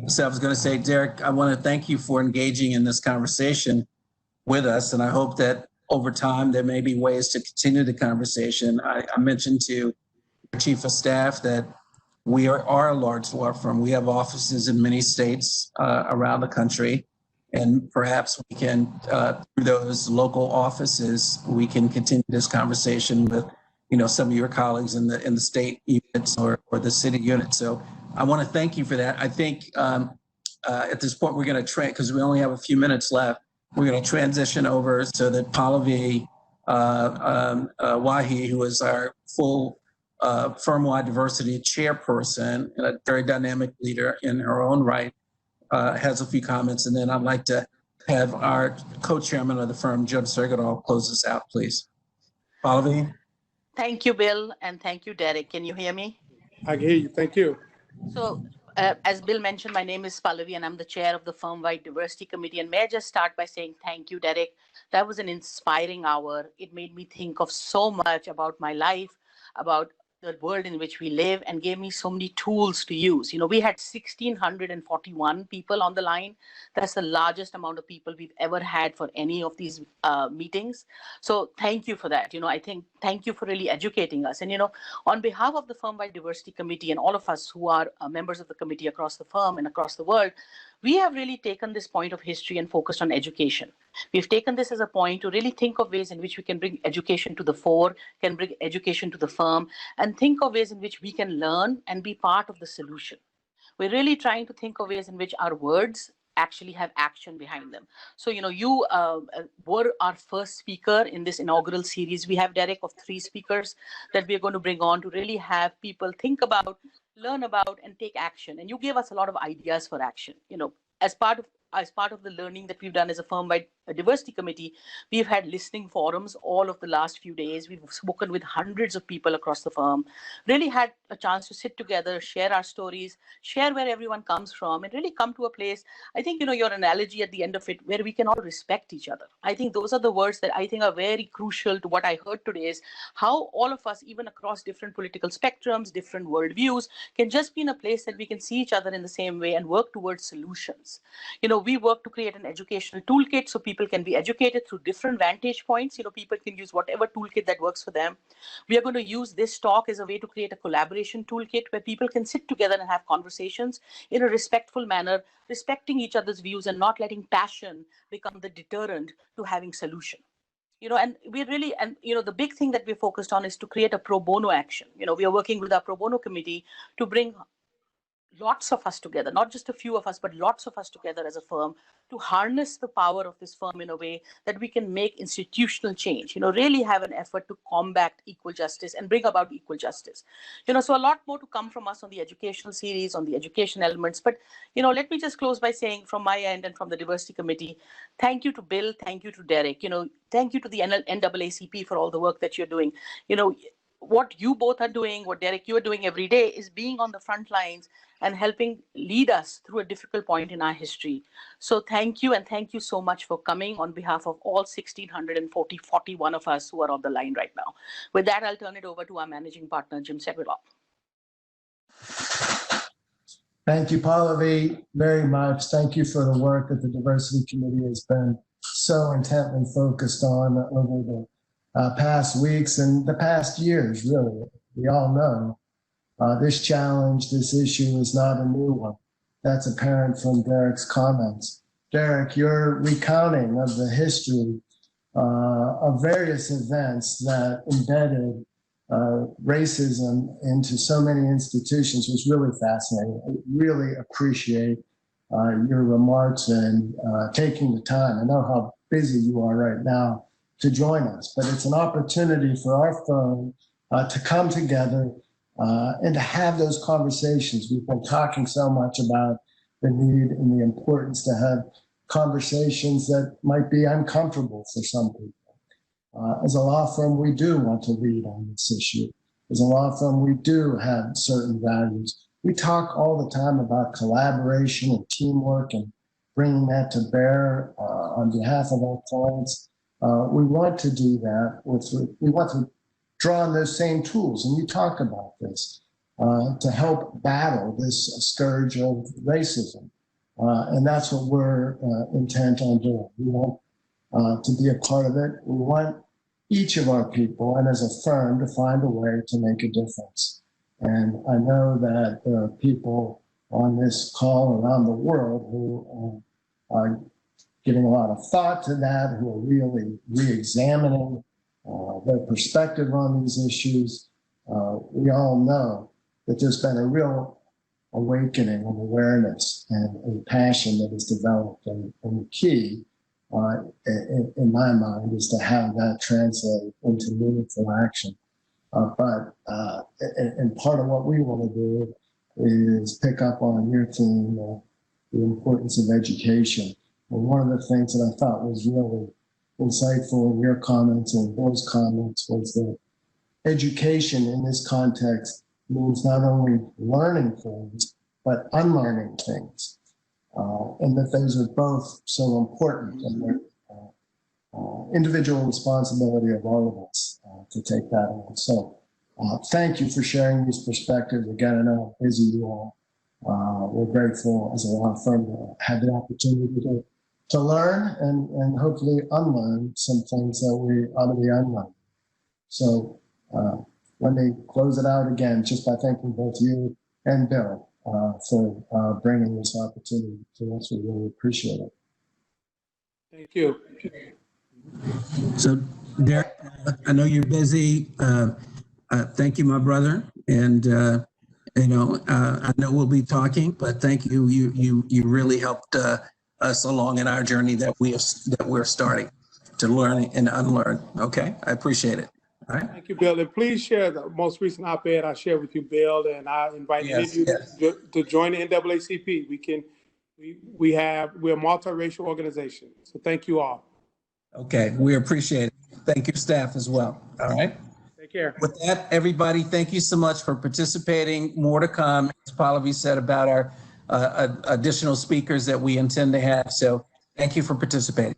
So I was going to say, Derrick, I want to thank you for engaging in this conversation with us, and I hope that over time there may be ways to continue the conversation. I mentioned to your chief of staff that we are a large law firm. We have offices in many states around the country, and perhaps we can, through those local offices, we can continue this conversation with, some of your colleagues in the state units or the city unit. So I want to thank you for that. I think at this point we're going to because we only have a few minutes left. We're going to transition over so that Pallavi Wahi, who is our full firm-wide diversity chairperson and a very dynamic leader in her own right, has a few comments, and then I'd like to have our co-chairman of the firm, Jim Sergadol, close us out, please. Pallavi?
Thank you, Bill, and thank you, Derrick. Can you hear me?
I can hear you. Thank you.
So, as Bill mentioned, my name is Pallavi, and I'm the chair of the firm-wide diversity committee. And may I just start by saying thank you, Derrick. That was an inspiring hour. It made me think of so much about my life, about the world in which we live, and gave me so many tools to use. We had 1,641 people on the line. That's the largest amount of people we've ever had for any of these meetings. So thank you for that. I think thank you for really educating us. And, on behalf of the Firm-Wide Diversity Committee and all of us who are members of the committee across the firm and across the world, we have really taken this point of history and focused on education. We've taken this as a point to really think of ways in which we can bring education to the fore, can bring education to the firm, and think of ways in which we can learn and be part of the solution. We're really trying to think of ways in which our words actually have action behind them. So, you were our first speaker in this inaugural series. We have, Derrick, of 3 speakers that we're going to bring on to really have people think about, learn about, and take action. And you gave us a lot of ideas for action. As part of the learning that we've done as a firm-wide diversity committee, we've had listening forums all of the last few days. We've spoken with hundreds of people across the firm, really had a chance to sit together, share our stories, share where everyone comes from, and really come to a place. I think, your analogy at the end of it, where we can all respect each other. I think those are the words that I think are very crucial to what I heard today, is how all of us, even across different political spectrums, different worldviews, can just be in a place that we can see each other in the same way and work towards solutions. We work to create an educational toolkit so people can be educated through different vantage points. People can use whatever toolkit that works for them. We are going to use this talk as a way to create a collaboration toolkit where people can sit together and have conversations in a respectful manner, respecting each other's views and not letting passion become the deterrent to having solution. And we really, the big thing that we're focused on is to create a pro bono action. We are working with our pro bono committee to bring lots of us together, not just a few of us, but lots of us together as a firm to harness the power of this firm in a way that we can make institutional change, really have an effort to combat equal justice and bring about equal justice. So a lot more to come from us on the educational series, on the education elements. But, let me just close by saying from my end and from the diversity committee, thank you to Bill, thank you to Derrick, thank you to the NAACP for all the work that you're doing. What you both are doing, what Derrick, you are doing every day, is being on the front lines and helping lead us through a difficult point in our history. So thank you, and thank you so much for coming on behalf of all 1,641 of us who are on the line right now. With that, I'll turn it over to our managing partner, Jim Sergadol.
Thank you, Pallavi, very much. Thank you for the work that the Diversity Committee has been so intently focused on over the past weeks and the past years, really. We all know this challenge, this issue is not a new one. That's apparent from Derrick's comments. Derrick, your recounting of the history of various events that embedded racism into so many institutions was really fascinating. I really appreciate your remarks and taking the time. I know how busy you are right now to join us, but it's an opportunity for our firm to come together and to have those conversations. We've been talking so much about the need and the importance to have conversations that might be uncomfortable for some people. As a law firm, we do want to lead on this issue. As a law firm, we do have certain values. We talk all the time about collaboration and teamwork and bringing that to bear on behalf of our clients. We want to do that. We want to draw on those same tools, and you talk about this, to help battle this scourge of racism. And that's what we're intent on doing. We want to be a part of it. We want each of our people, and as a firm, to find a way to make a difference. And I know that there are people on this call around the world who are giving a lot of thought to that, who are really re-examining their perspective on these issues. We all know that there's been a real awakening of awareness and a passion that is developed. And the key, in my mind, is to have that translate into meaningful action. But part of what we want to do is pick up on your theme of the importance of education. And one of the things that I thought was really insightful in your comments and Bill's comments was that education in this context means not only learning things, but unlearning things. And that those are both so important, and they're individual responsibility of all of us to take that on. So thank you for sharing these perspectives. Again, I know how busy you are. We're grateful as a law firm to have the opportunity to learn and hopefully unlearn some things that we ought to be unlearning. So let me close it out again just by thanking both you and Bill for bringing this opportunity to us. We really appreciate it.
Thank you.
So, Derrick, I know you're busy. Thank you, my brother. And, I know we'll be talking, but thank you. You really helped us along in our journey that we're starting to learn and unlearn. Okay, I appreciate it. All right.
Thank you, Bill. And please share the most recent op-ed I shared with you, Bill, and I invite you to join the NAACP. We're a multiracial organization. So thank you all.
Okay, we appreciate it. Thank you, staff, as well. All right.
Take care.
With that, everybody, thank you so much for participating. More to come, as Pallavi said, about our additional speakers that we intend to have. So thank you for participating.